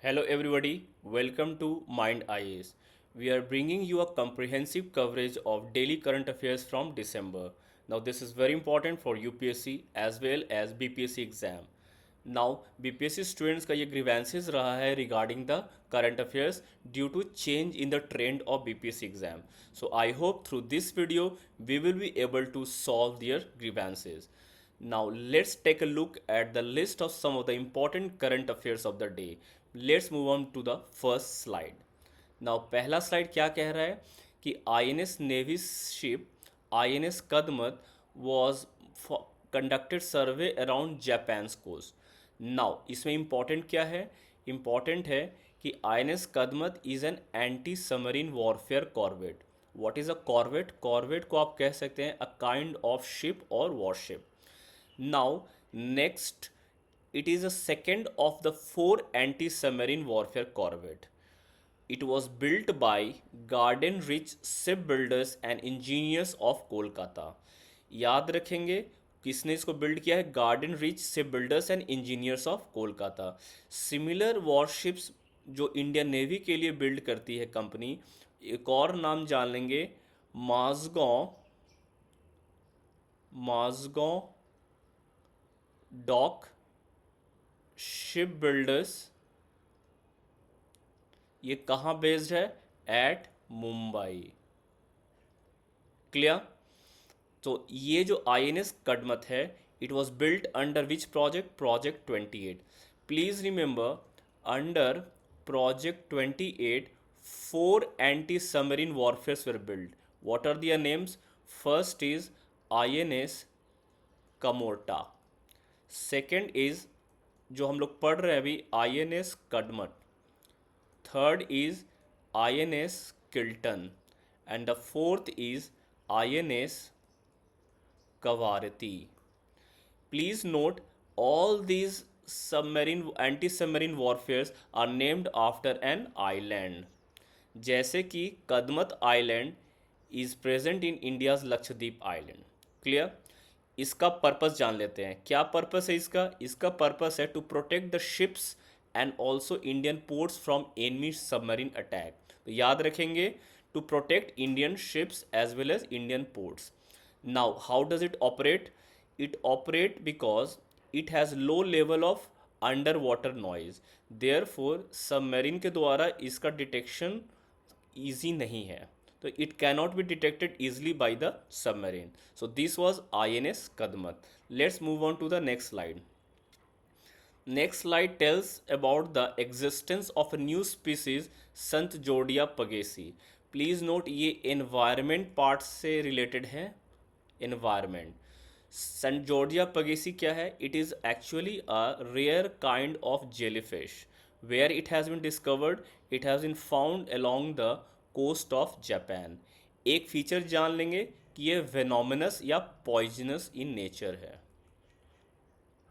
Hello everybody, welcome to Mind IAS. We are bringing you a comprehensive coverage of daily current affairs from December. Now this is very important for UPSC as well as BPSC exam. Now BPSC students का ये grievances रहा है regarding the current affairs due to change in the trend of BPSC exam. So I hope through this video we will be able to solve their grievances. Now let's take a look at the list of some of the important current affairs of the day. Let's move on to the first slide. Now पहला slide क्या कह रहा है कि INS navy ship INS Kadmat was conducted survey around Japan's coast. Now इसमें important क्या है? Important है कि INS Kadmat is an anti submarine warfare corvette. What is a corvette? Corvette को आप कह सकते हैं a kind of ship or warship. Now, next, it is a second of the four anti-submarine warfare corvette. It was built by Garden Rich Shipbuilders and Engineers of Kolkata. याद रखेंगे किसने इसको build किया है? Garden rich ship builders and engineers of Kolkata. Similar warships जो Indian navy के लिए build करती है कंपनी, एक और नाम जान लेंगे, Mazagon Mazagon dock ship builders. ये कहाँ बेस्ड है? एट मुंबई. क्लियर? तो ये जो INS कदमत है, it was built under which project? Project 28. Please remember, under project 28 four anti submarine warfares were build. What are their names? First is INS Kamorta. Second is जो हम लोग पढ़ रहे हैं अभी, INS Kadmatt. Third is INS Kiltan and the fourth is INS Kavaratti. Please note all these submarine anti-submarine warfares are named after an island. जैसे कि Kadmat island is present in India's Lakshadweep island. Clear? इसका पर्पस जान लेते हैं. क्या पर्पस है इसका? इसका पर्पस है to protect the ships and also Indian ports from enemy submarine attack. तो याद रखेंगे, to protect Indian ships as well as Indian ports. Now how does it operate? It operate because it has low level of underwater noise. Therefore submarine के द्वारा इसका detection easy नहीं है. तो it cannot be detected easily by the submarine. So this was INS Kadmat. Let's move on to the next slide. Next slide tells about the existence of a new species संत जोडिया पगेसी. Please note ये environment part से related है. Environment. सेंट जॉर्जिया पगेसी क्या है? It is actually a rare kind of jellyfish. Where it has been discovered? It has been found along the coast of Japan. एक फीचर जान लेंगे कि ये वेनोमिनस या पॉइजनस इन नेचर है.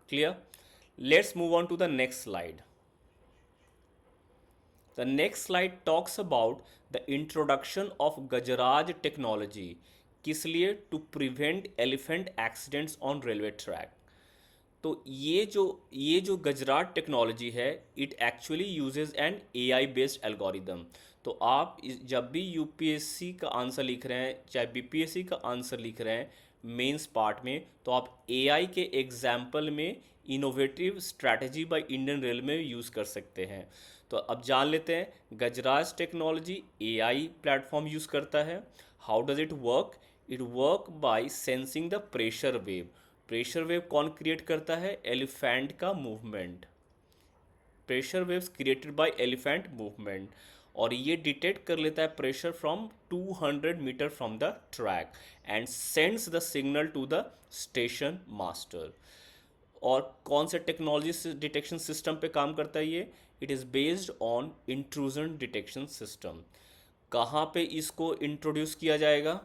Clear? Let's move on to the next slide. The next slide talks about the introduction of Gajaraj technology. किस लिए? To prevent elephant accidents on railway track. तो ये जो गजराट टेक्नोलॉजी है, it actually uses an AI based algorithm. तो आप जब भी UPSC का आंसर लिख रहे हैं, चाहे BPSC का आंसर लिख रहे हैं मेंस पार्ट में, तो आप AI के एग्जाम्पल में innovative strategy by Indian rail में यूज़ कर सकते हैं. तो अब जान लेते हैं, Gajraj technology AI platform use करता है. How does it work? It work by sensing the pressure wave. Pressure wave कौन क्रिएट करता है? एलिफेंट का movement. Pressure waves created by elephant movement. और ये डिटेक्ट कर लेता है pressure from 200 metre from the track and sends the signal to the station master. और कौन से टेक्नोलॉजी डिटेक्शन सिस्टम पे काम करता है ये? It is based on intrusion detection system. कहाँ पे इसको इंट्रोड्यूस किया जाएगा?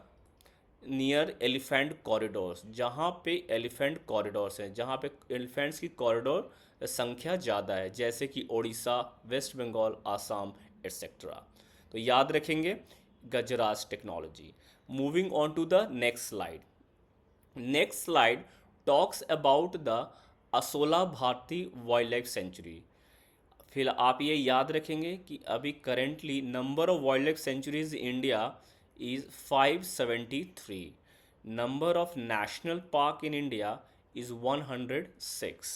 Near elephant corridors. जहाँ पे एलिफेंट कॉरिडोर्स हैं, जहाँ पे एलिफेंट्स की कॉरिडोर संख्या ज़्यादा है, जैसे कि ओडिशा, वेस्ट बंगाल, आसाम एट्सेट्रा. तो याद रखेंगे Gajraj technology. Moving on to the next slide. Next slide talks about the Asola Bharti wildlife sanctuary. फिर आप ये याद रखेंगे कि अभी currently number of wildlife sanctuaries India is 573, number of national park in India is 106।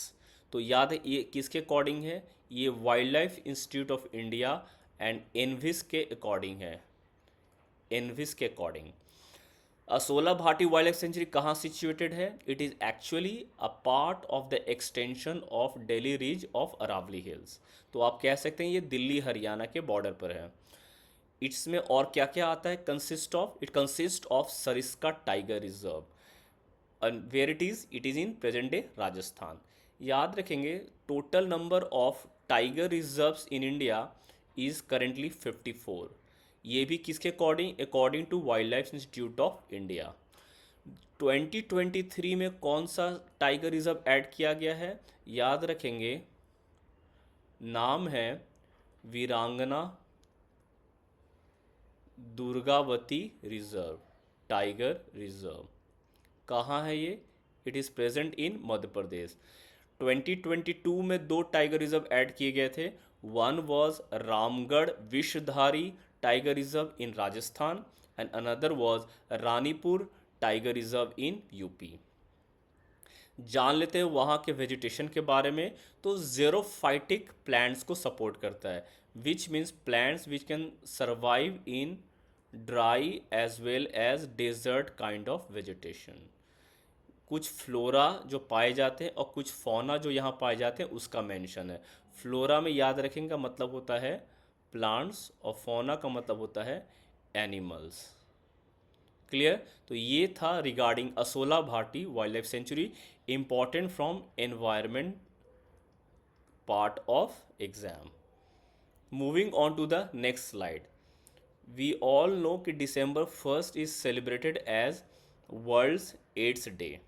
तो याद है ये किसके अकॉर्डिंग है? ये wildlife institute of India and ENVIS के अकॉर्डिंग है, एनविस के according. Asola Bhati wildlife sanctuary कहाँ सिचुएटेड है? It is actually a part of the extension of Delhi ridge of Aravalli hills. तो आप कह सकते हैं ये दिल्ली हरियाणा के बॉर्डर पर है। इसमें और क्या क्या आता है? It consist of Sariska tiger reserve, where it is in present day Rajasthan. याद रखेंगे total number of tiger reserves in India is currently 54। ये भी किसके according? According to wildlife institute of India. 2023 में कौन सा टाइगर रिजर्व ऐड किया गया है? याद रखेंगे नाम है वीरांगना दुर्गावती रिजर्व, टाइगर रिजर्व। कहाँ है ये? It is present in Madhya Pradesh. 2022 में दो टाइगर रिजर्व ऐड किए गए थे। One was Ramgarh Vishdhari tiger reserve in Rajasthan and another was Ranipur tiger reserve in UP. जान लेते हैं वहाँ के वेजिटेशन के बारे में। तो ज़ेरोफाइटिक प्लांट्स को सपोर्ट करता है, which means plants which can survive in dry as well as desert kind of vegetation. कुछ फ्लोरा जो पाए जाते हैं और कुछ फौना जो यहाँ पाए जाते हैं उसका मेंशन है। फ्लोरा में याद रखेंगे का मतलब होता है प्लांट्स और फौना का मतलब होता है एनिमल्स। क्लियर? तो ये था regarding Asola Bhati wildlife sanctuary, important from environment part of exam. Moving on to the next slide. We all know कि December 1 is celebrated as world's AIDS day.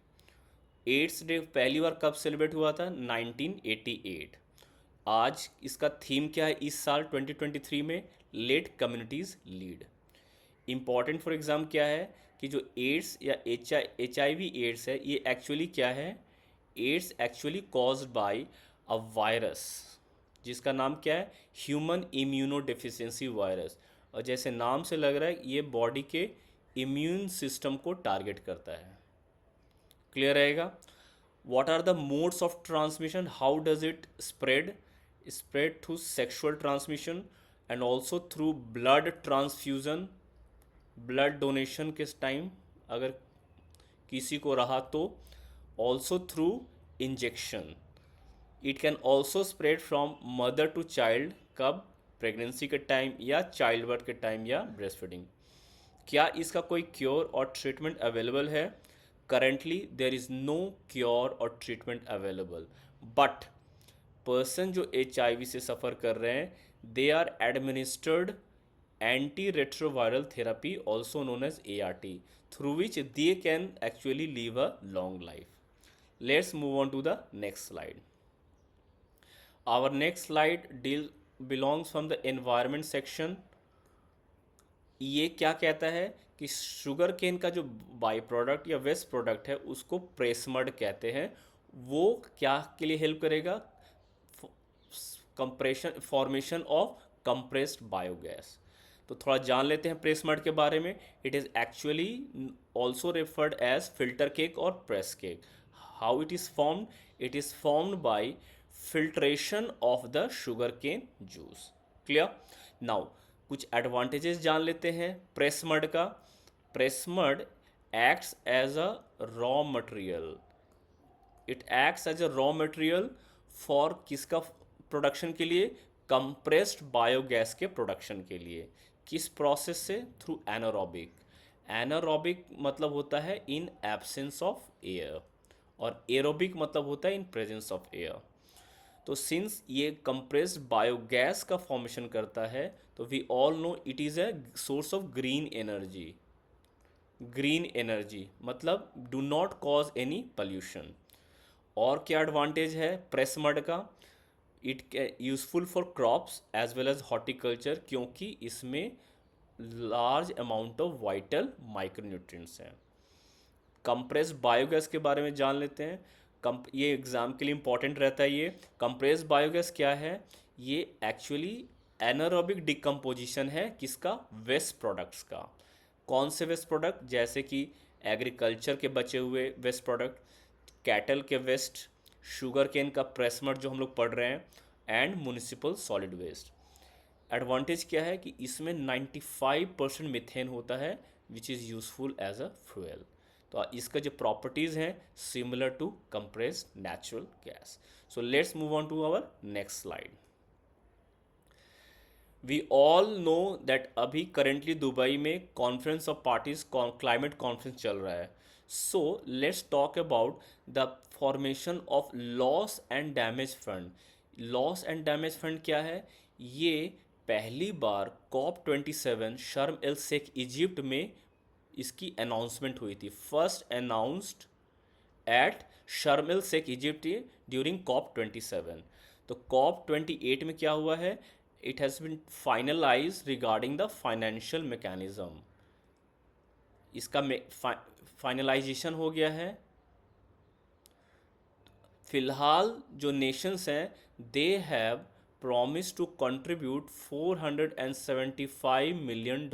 AIDS day पहली बार कब सेलिब्रेट हुआ था? 1988। आज इसका थीम क्या है इस साल 2023 में? Let communities lead. Important for exam क्या है कि जो एड्स या HIV एड्स है ये एक्चुअली क्या है? AIDS actually caused by a virus जिसका नाम क्या है? Human immunodeficiency virus. और जैसे नाम से लग रहा है ये बॉडी के इम्यून सिस्टम को टारगेट करता है। क्लियर रहेगा? what are the modes of transmission? How does it spread through sexual transmission and also through blood transfusion, blood donation के टाइम अगर किसी को रहा तो, also through injection. It can also spread from mother to child, कब? Pregnancy के time या child birth के टाइम या ब्रेस्ट फीडिंग। क्या इसका कोई क्योर और ट्रीटमेंट अवेलेबल है? Currently there is no cure और ट्रीटमेंट अवेलेबल, बट पर्सन जो HIV से सफ़र कर रहे हैं they are administered anti retroviral therapy also known as ART, through which they can actually live a long life. Let's move on to the next slide. Our next slide belongs from the environment section. ये क्या कहता है कि sugar cane का जो by product या waste product है उसको प्रेस मड कहते हैं। वो क्या के लिए हेल्प करेगा? Compression formation of compressed biogas. तो थोड़ा जान लेते हैं प्रेस मड के बारे में। It is actually also referred as filter cake और press cake. How it is formed? It is formed by filtration of the sugar cane juice. Clear? Now कुछ एडवांटेजेस जान लेते हैं प्रेस मड का। Press mud acts as a raw material. It acts as a raw material for किसका production के लिए? Compressed biogas के production के लिए। किस प्रोसेस से? Through anaerobic. एनारोबिक मतलब होता है इन एब्सेंस ऑफ एयर और एरोबिक मतलब होता है इन प्रेजेंस ऑफ एयर। तो सिंस ये कंप्रेस्ड बायोगैस का फॉर्मेशन करता है तो we all know it is a source of green energy. Green energy मतलब do not cause any pollution. और क्या एडवांटेज है प्रेस मड का? It useful for crops as well as horticulture, क्योंकि इसमें large amount of vital micronutrients हैं। Compressed biogas के बारे में जान लेते हैं। ये एग्ज़ाम के लिए इंपॉर्टेंट रहता है। ये कंप्रेस्ड बायोगैस क्या है? ये एक्चुअली एनारोबिक डिकम्पोजिशन है किसका, वेस्ट प्रोडक्ट्स का। कौन से वेस्ट प्रोडक्ट, जैसे कि एग्रीकल्चर के बचे हुए वेस्ट प्रोडक्ट, कैटल के वेस्ट, शुगर केन का प्रेसमड जो हम लोग पढ़ रहे हैं, and municipal solid waste. Advantage क्या है कि इसमें 95% मिथेन होता है which is useful as a fuel. तो इसका जो प्रॉपर्टीज़ हैं similar to compressed natural gas. So let's move on to our next slide. We all know that अभी करेंटली दुबई में conference of parties climate conference चल रहा है। So let's talk about the formation of loss and damage fund. Loss and damage fund क्या है, ये पहली बार COP27 शर्म एल शेख इजिप्ट में इसकी अनाउंसमेंट हुई थी, first announced at Sharm el Sheikh Egypt during COP27। तो COP28 में क्या हुआ है, it has been finalize regarding the financial mechanism. इसका फाइनलाइजेशन हो गया है। फिलहाल जो नेशंस हैं they have promise to contribute $475 million,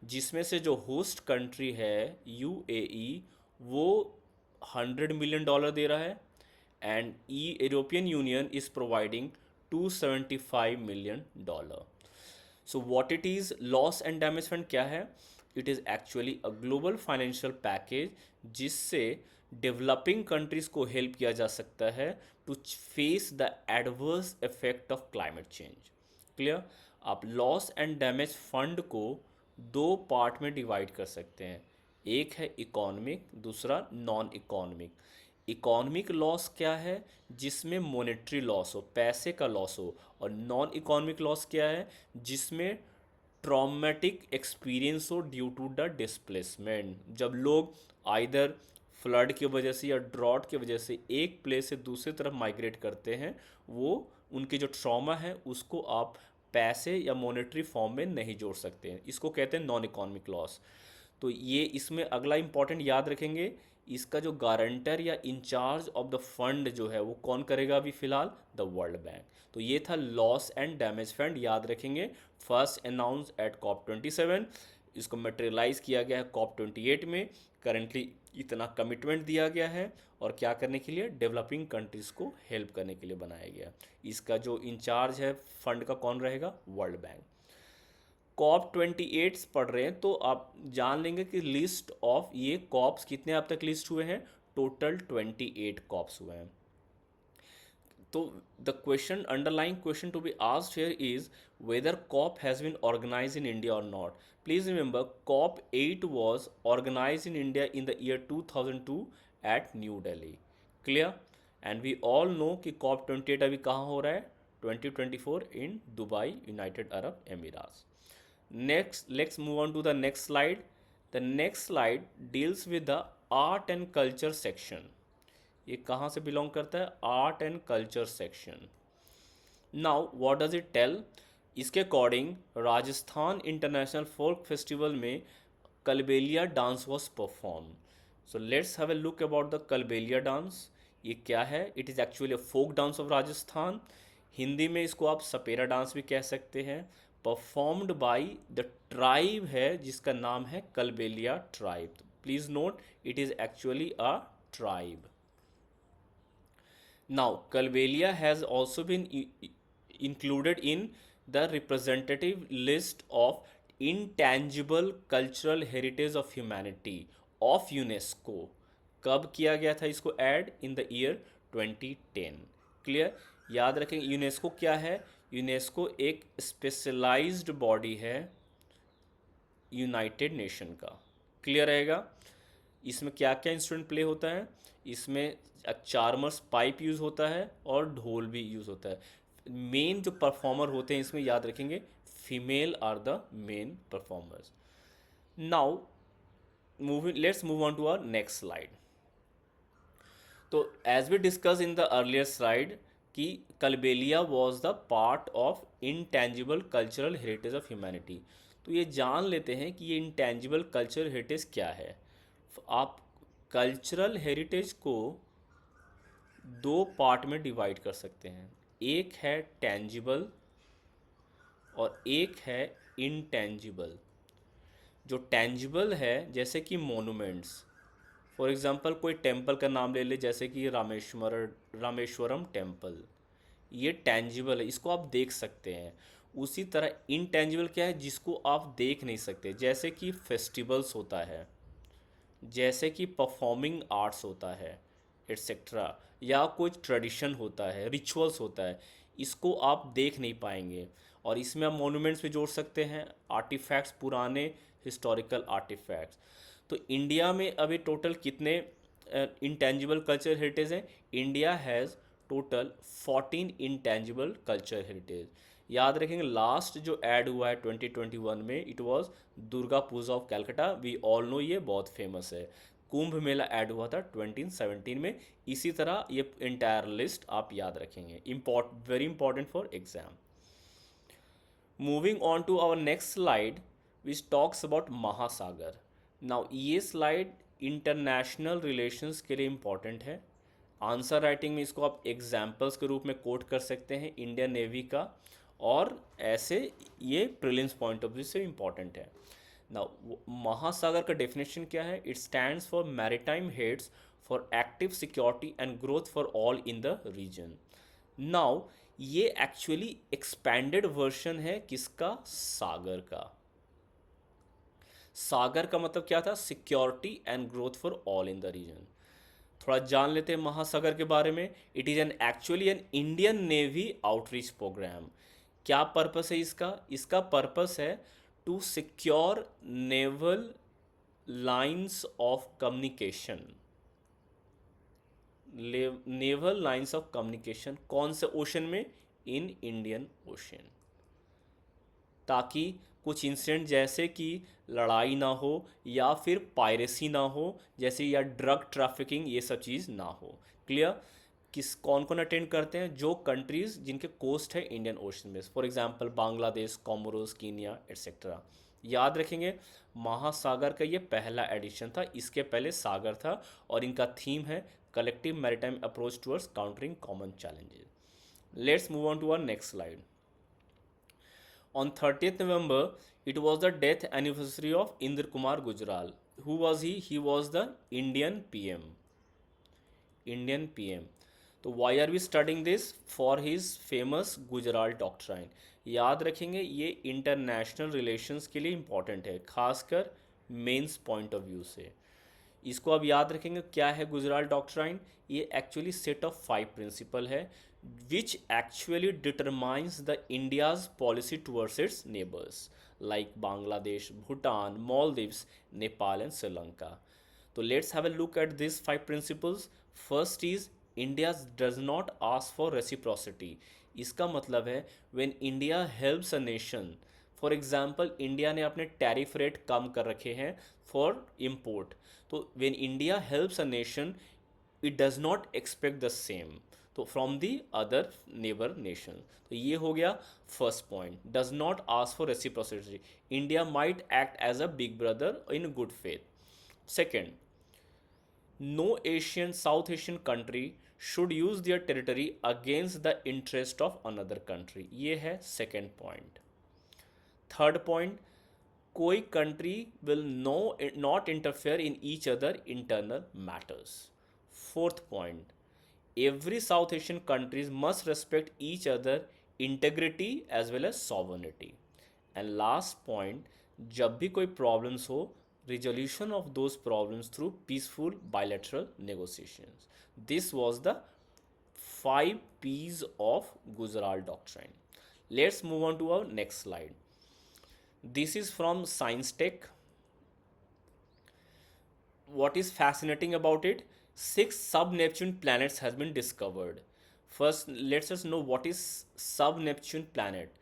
जिसमें से जो होस्ट कंट्री है UAE वो $100 मिलियन दे रहा है, and European Union is providing $275 million. So what it is loss and damage fund क्या है, it is actually a global financial package जिससे डेवलपिंग कंट्रीज को हेल्प किया जा सकता है to face the adverse effect of climate change. Clear. आप loss and damage fund को दो पार्ट में डिवाइड कर सकते हैं, एक है इकोनॉमिक, दूसरा नॉन इकोनॉमिक। इकोनॉमिक लॉस क्या है, जिसमें मॉनेटरी लॉस हो, पैसे का लॉस हो, और नॉन इकोनॉमिक लॉस क्या है, जिसमें ट्रॉमेटिक एक्सपीरियंस हो ड्यू टू द डिस्प्लेसमेंट। जब लोग आइदर फ्लड की वजह से या ड्रॉट की वजह से एक प्लेस से दूसरी तरफ माइग्रेट करते हैं, वो उनकी जो ट्रॉमा है उसको आप पैसे या मॉनेटरी फॉर्म में नहीं जोड़ सकते हैं, इसको कहते हैं नॉन इकोनॉमिक लॉस। तो ये इसमें अगला इंपॉर्टेंट याद रखेंगे, इसका जो गारंटर या इंचार्ज ऑफ द फंड जो है वो कौन करेगा अभी फिलहाल, द वर्ल्ड बैंक। तो ये था लॉस एंड डैमेज फंड, याद रखेंगे। फर्स्ट अनाउंस एट COP27, इसको मटेरियलाइज किया गया है COP28 में। करेंटली इतना कमिटमेंट दिया गया है, और क्या करने के लिए, डेवलपिंग कंट्रीज़ को हेल्प करने के लिए बनाया गया। इसका जो इंचार्ज है फंड का कौन रहेगा, वर्ल्ड बैंक। COP28 पढ़ रहे हैं तो आप जान लेंगे कि लिस्ट ऑफ ये कॉप्स कितने अब तक लिस्ट हुए हैं, टोटल 28 कॉप्स हुए हैं। तो the question, underlying question to be asked here is whether COP has been organized in India or not. Please remember COP8 was organized in India in the year 2002 at New Delhi. Clear? And we all know कि COP28 अभी कहाँ हो रहा है, 2024 in Dubai, United Arab Emirates. Next, let's move on to the next slide. The next slide deals with the art and culture section. ये कहाँ से belong करता है, art and culture section. Now what does it tell, इसके according Rajasthan international folk festival में Kalbelia dance was perform. So let's have a look about the Kalbelia dance. ये क्या है, it is actually a folk dance of Rajasthan. Hindi में इसको आप सपेरा dance भी कह सकते हैं। परफॉर्म्ड बाई द ट्राइब है जिसका नाम है Kalbelia tribe. Please note it is actually a tribe. Now, Kalbelia has also been included in the representative list of intangible cultural heritage of humanity of UNESCO. कब किया गया था इसको add, in the year 2010। Clear. याद रखें UNESCO क्या है, UNESCO एक स्पेशलाइज्ड बॉडी है यूनाइटेड नेशन का। क्लियर रहेगा। इसमें क्या क्या इंस्ट्रूमेंट प्ले होता है, इसमें चार्मर्स पाइप यूज़ होता है और ढोल भी यूज़ होता है। मेन जो परफॉर्मर होते हैं इसमें याद रखेंगे female are the main performers. Now moving, let's move on to our next slide. तो as we discuss in the earlier slide कि Kalbelia was the part of intangible cultural heritage of humanity. तो ये जान लेते हैं कि ये इनटेंजिबल कल्चरल हेरिटेज क्या है। आप कल्चरल हेरिटेज को दो पार्ट में डिवाइड कर सकते हैं। एक है टेंजिबल और एक है इनटेंजिबल। जो टेंजिबल है जैसे कि मोनूमेंट्स, फॉर एग्जांपल कोई टेम्पल का नाम ले ले, जैसे कि रामेश्वरम टेम्पल, ये टेंजिबल है, इसको आप देख सकते हैं। उसी तरह इनटेंजिबल क्या है, जिसको आप देख नहीं सकते, जैसे कि फेस्टिवल्स होता है, जैसे कि परफॉर्मिंग आर्ट्स होता है, एट्सेट्रा, या कोई ट्रेडिशन होता है, रिचुअल्स होता है, इसको आप देख नहीं पाएंगे। और इसमें आप मोनूमेंट्स भी जोड़ सकते हैं, आर्टिफैक्ट्स, पुराने हिस्टोरिकल आर्टिफैक्ट्स। तो इंडिया में अभी टोटल कितने इंटेंजिबल कल्चर हेरिटेज हैं? India has total 14 intangible culture heritage. याद रखेंगे लास्ट जो ऐड हुआ है 2021 में, it was Durga Puja of Calcutta, we all know, ये बहुत फेमस है। कुंभ मेला ऐड हुआ था 2017 में। इसी तरह ये इंटायर लिस्ट आप याद रखेंगे, very important for exam. Moving on to our next slide which talks about Mahasagar. Now ये स्लाइड इंटरनेशनल रिलेशंस के लिए इम्पॉर्टेंट है। आंसर राइटिंग में इसको आप एग्जाम्पल्स के रूप में कोट कर सकते हैं इंडियन नेवी का, और ऐसे ये प्रीलिम्स पॉइंट ऑफ व्यू से इम्पॉर्टेंट है। नाउ महासागर का डेफिनेशन क्या है? It stands for maritime heads for active security and growth for all in the region. Now ये एक्चुअली एक्सपैंडेड वर्जन है किसका? सागर का। सागर का मतलब क्या था? Security and growth for all in the region. थोड़ा जान लेते हैं महासागर के बारे में। It is an actually an Indian navy outreach programme. क्या पर्पस है इसका? इसका पर्पस है to secure naval lines of communication. Naval lines of communication कौन से ओशन में? इन इंडियन ओशन, ताकि कुछ इंसिडेंट जैसे कि लड़ाई ना हो या फिर पायरेसी ना हो, जैसे या ड्रग ट्रैफिकिंग, ये सब चीज़ ना हो। क्लियर? कौन कौन अटेंड करते हैं? जो कंट्रीज़ जिनके कोस्ट है इंडियन ओशन में, for example Bangladesh, Comoros, Kenya etcetera. याद रखेंगे महासागर का ये पहला एडिशन था, इसके पहले सागर था, और इनका थीम है collective maritime approach towards countering common challenges. Let's move on to our next slide. On 30th November, it was the death anniversary of Indra Kumar Gujral. Who was he? He was the Indian PM. Indian PM. तो why are we studying this? For his famous Gujaral doctrine. याद रखेंगे ये international relations के लिए important है, खासकर mains point of view से। इसको अब याद रखेंगे क्या है गुजराल डॉक्ट्राइन। ये एक्चुअली सेट ऑफ 5 प्रिंसिपल है which actually determines the India's policy towards its neighbours like Bangladesh, Bhutan, Maldives, Nepal and Sri Lanka. तो let's have a look at this 5 principles. First is India does not ask for reciprocity. इसका मतलब है when India helps a nation, for example India ने अपने tariff rate कम कर रखे हैं फॉर इम्पोर्ट, तो when India helps a nation it does not expect the same तो from the other neighbour nation. तो ये हो गया first point, does not ask for reciprocity. India might act as a big brother in good faith. Second, no Asian, South Asian country should use their territory against the interest of another country। ये है second point. Third point, कोई country will not interfere in each other internal matters. Fourth point, every South Asian countries must respect each other integrity as well as sovereignty। And last point, जब भी कोई problems हो, resolution of those problems through peaceful bilateral negotiations। This was the 5 P's of Gujarat Doctrine। Let's move on to our next slide. This is from Science Tech। What is fascinating about it? 6 sub-Neptune planets has been discovered. First, let's us know what is sub-Neptune planet.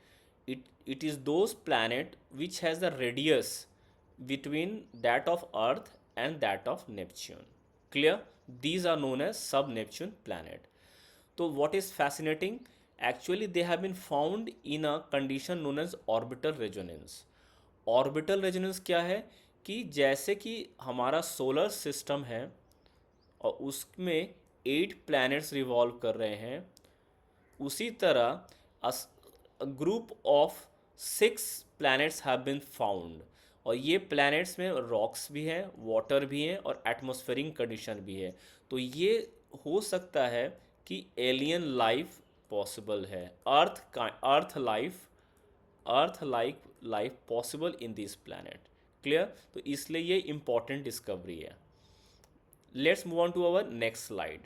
It is those planet which has the radius between that of Earth and that of Neptune. Clear? These are known as sub-Neptune planet. So what is fascinating? Actually, they have been found in a condition known as orbital resonance। Orbital resonance क्या है कि जैसे कि हमारा solar system है और उसमें 8 planets revolve कर रहे हैं, उसी तरह group of 6 planets have been found, और ये प्लैनेट्स में रॉक्स भी हैं, वाटर भी हैं और एटमॉस्फेरिक कंडीशन भी है। तो ये हो सकता है कि एलियन लाइफ पॉसिबल है, earth like life possible in this planet. Clear? तो इसलिए ये इंपॉर्टेंट डिस्कवरी है। Let's move on to our next slide.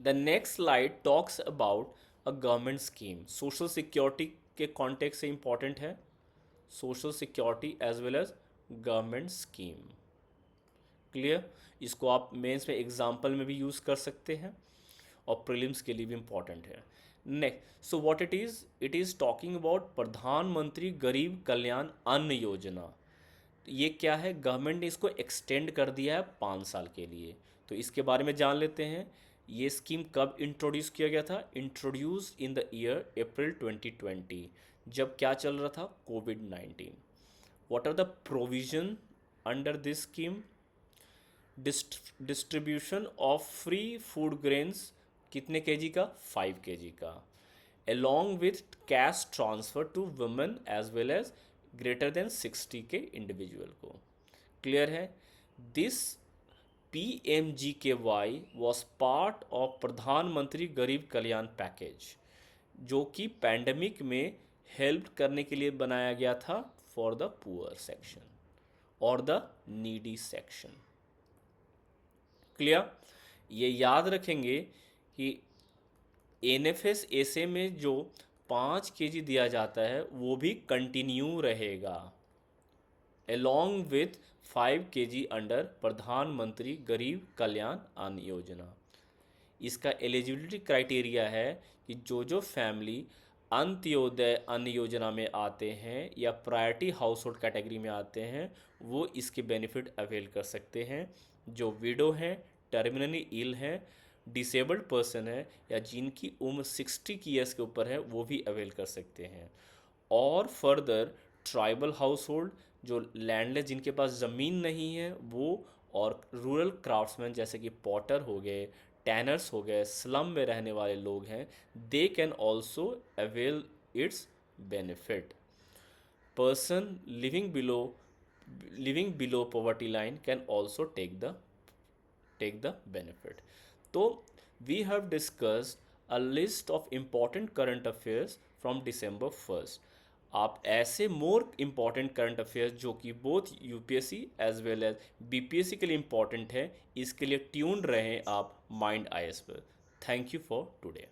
The next slide talks about a government scheme. Social security के कॉन्टेक्स्ट से important है, social security as well as government scheme. Clear? इसको आप mains में एग्जाम्पल में भी use कर सकते हैं और प्रीलिम्स के लिए भी इम्पॉर्टेंट है। Next, so what it is talking about प्रधानमंत्री गरीब कल्याण अन्न योजना। ये क्या है? गवर्नमेंट ने इसको एक्सटेंड कर दिया है 5 साल के लिए। तो इसके बारे में जान लेते हैं। ये स्कीम कब इंट्रोड्यूस किया गया था? Introduced in the year April 2020, जब क्या चल रहा था? कोविड-19। What are the provision under this scheme? Distribution of free food grains, कितने केजी का? 5 kg का, along with cash transfer to women as well as greater than 60 के इंडिविजुअल को। क्लियर है? This PMGKY was part of Pradhan Mantri Garib Kalyan package, जो कि pandemic में help करने के लिए बनाया गया था फॉर द पुअर सेक्शन और द नीडी सेक्शन। क्लियर? ये याद रखेंगे कि NFS ऐसे में जो 5 kg दिया जाता है वो भी कंटिन्यू रहेगा along with 5 kg अंडर प्रधानमंत्री गरीब कल्याण अन्न योजना। इसका एलिजिबिलिटी क्राइटेरिया है कि जो फैमिली अंत्योदय अन्न योजना में आते हैं या प्रायोरिटी हाउस होल्ड कैटेगरी में आते हैं वो इसके बेनिफिट अवेल कर सकते हैं। जो विडो हैं, टर्मिनली इल हैं, डिसेबल्ड पर्सन है या जिनकी उम्र 60 ईयर्स के ऊपर है वो भी अवेल कर सकते हैं। और फर्दर ट्राइबल हाउस होल्ड, जो लैंडलेस जिनके पास ज़मीन नहीं है वो, और रूरल क्राफ्ट्समैन जैसे कि पॉटर हो गए, टैनर्स हो गए, स्लम में रहने वाले लोग हैं, they can also avail its benefit. Person living below poverty line can also take the benefit. तो we have discussed a list of important current affairs from December 1st. आप ऐसे मोर इम्पॉर्टेंट करंट अफेयर्स जो कि both UPSC as well as BPSC के लिए important है, इसके लिए ट्यून्ड रहें आप माइंड IAS पर। Thank you for today.